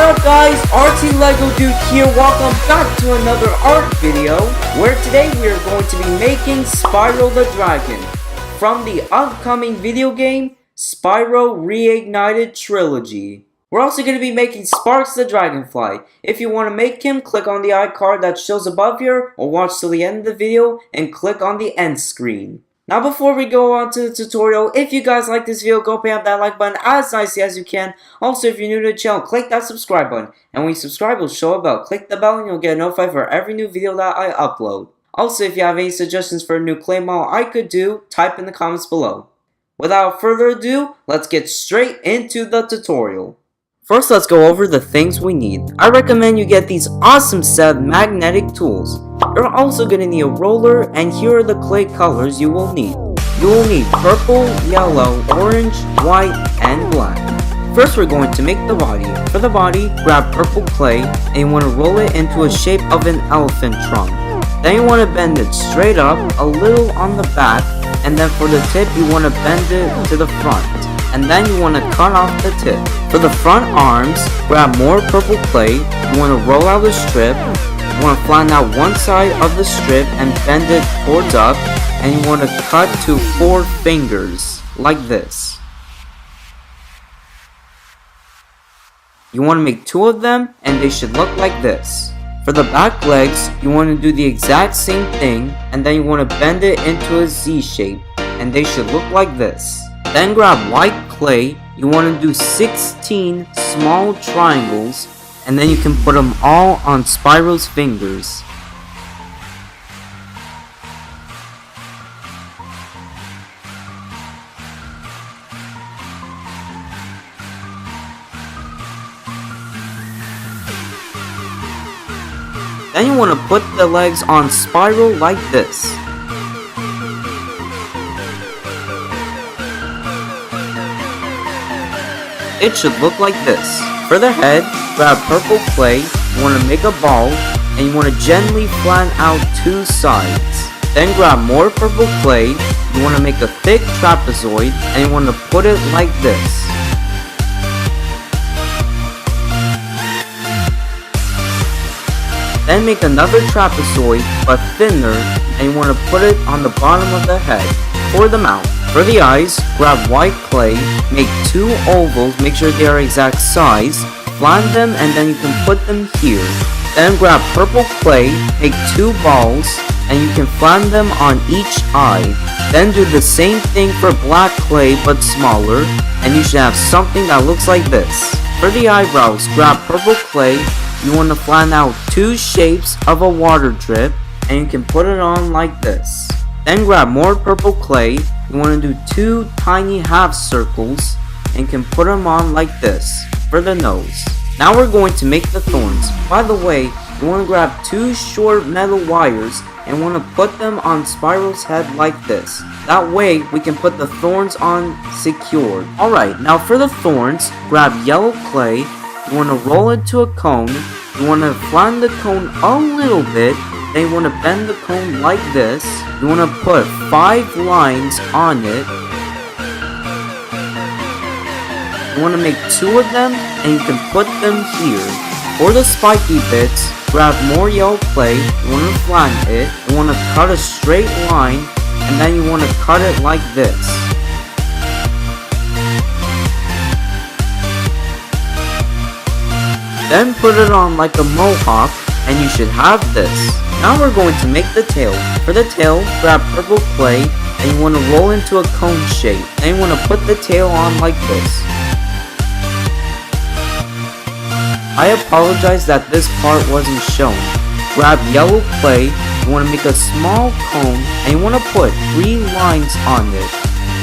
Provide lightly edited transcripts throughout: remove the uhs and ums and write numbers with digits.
What up guys, RT Lego Dude here, welcome back to another art video, where today we are going to be making Spyro the Dragon, from the upcoming video game, Spyro Reignited Trilogy. We're also going to be making Sparks the Dragonfly. If you want to make him, click on the iCard that shows above here, or watch till the end of the video, and click on the end screen. Now before we go on to the tutorial, if you guys like this video, go bam that like button as nicely as you can. Also, if you're new to the channel, click that subscribe button. And when you subscribe, it'll show a bell. Click the bell and you'll get notified for every new video that I upload. Also, if you have any suggestions for a new clay model I could do, type in the comments below. Without further ado, let's get straight into the tutorial. First, let's go over the things we need. I recommend you get these awesome set of magnetic tools. You're also going to need a roller, and here are the clay colors you will need. You will need purple, yellow, orange, white, and black. First, we're going to make the body. For the body, grab purple clay, and you want to roll it into a shape of an elephant trunk. Then you want to bend it straight up, a little on the back, and then for the tip, you want to bend it to the front. And then you want to cut off the tip. For the front arms, grab more purple clay, you want to roll out the strip, you want to flatten out one side of the strip and bend it towards up, and you want to cut to 4 fingers, like this. You want to make 2 of them, and they should look like this. For the back legs, you want to do the exact same thing, and then you want to bend it into a Z shape, and they should look like this. Then grab white clay, you want to do 16 small triangles, and then you can put them all on Spyro's fingers. Then you want to put the legs on Spyro like this. It should look like this. For the head, grab purple clay, you want to make a ball, and you want to gently flatten out 2 sides. Then grab more purple clay, you want to make a thick trapezoid, and you want to put it like this. Then make another trapezoid, but thinner, and you want to put it on the bottom of the head. For the mouth. For the eyes, grab white clay, make 2 ovals, make sure they are exact size, flatten them, and then you can put them here. Then grab purple clay, make 2 balls, and you can flatten them on each eye. Then do the same thing for black clay but smaller, and you should have something that looks like this. For the eyebrows, grab purple clay, you want to flatten out 2 shapes of a water drip, and you can put it on like this. Then grab more purple clay, you want to do 2 tiny half circles, and can put them on like this, for the nose. Now we're going to make the thorns. By the way, you want to grab 2 short metal wires, and want to put them on Spyro's head like this. That way, we can put the thorns on secured. Alright, now for the thorns, grab yellow clay, you want to roll it to a cone, you want to flatten the cone a little bit, then you want to bend the cone like this. You want to put 5 lines on it. You want to make 2 of them, and you can put them here. For the spiky bits, grab more yellow clay, you want to flatten it, you want to cut a straight line, and then you want to cut it like this. Then put it on like a mohawk, and you should have this. Now we're going to make the tail. For the tail, grab purple clay, and you want to roll into a cone shape. Then you want to put the tail on like this. I apologize that this part wasn't shown. Grab yellow clay, you want to make a small cone, and you want to put 3 lines on it.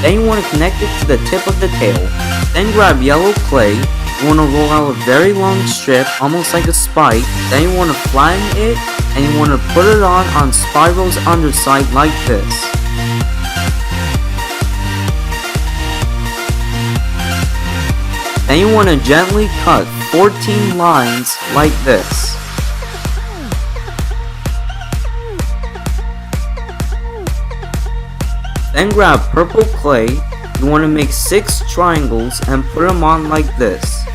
Then you want to connect it to the tip of the tail. Then grab yellow clay, you want to roll out a very long strip, almost like a spike. Then you want to flatten it, and you want to put it on Spyro's underside like this. Then you want to gently cut 14 lines like this. Then grab purple clay, you want to make 6 triangles and put them on like this.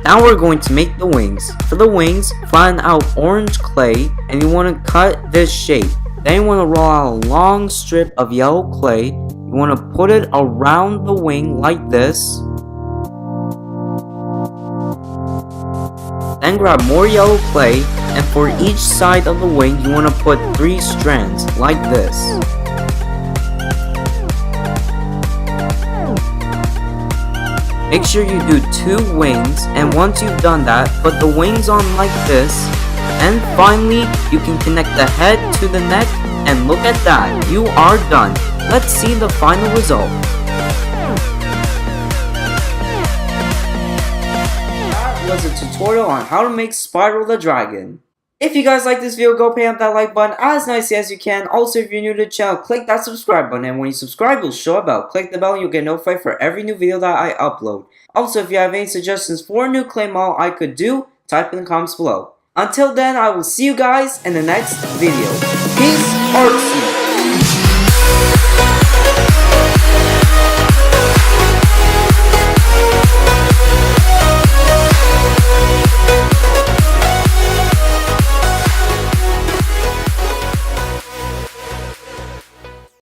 Now we're going to make the wings. For the wings, flatten out orange clay and you want to cut this shape. Then you want to roll out a long strip of yellow clay. You want to put it around the wing like this. Then grab more yellow clay, and for each side of the wing you want to put 3 strands like this. Make sure you do 2 wings, and once you've done that, put the wings on like this. And finally, you can connect the head to the neck, and look at that, you are done. Let's see the final result. That was a tutorial on how to make Spyro the Dragon. If you guys like this video, go pay up that like button as nicely as you can. Also, if you're new to the channel, click that subscribe button, and when you subscribe, you'll show a bell. Click the bell and you'll get notified for every new video that I upload. Also, if you have any suggestions for a new clay model I could do, type in the comments below. Until then, I will see you guys in the next video. Peace, artsy!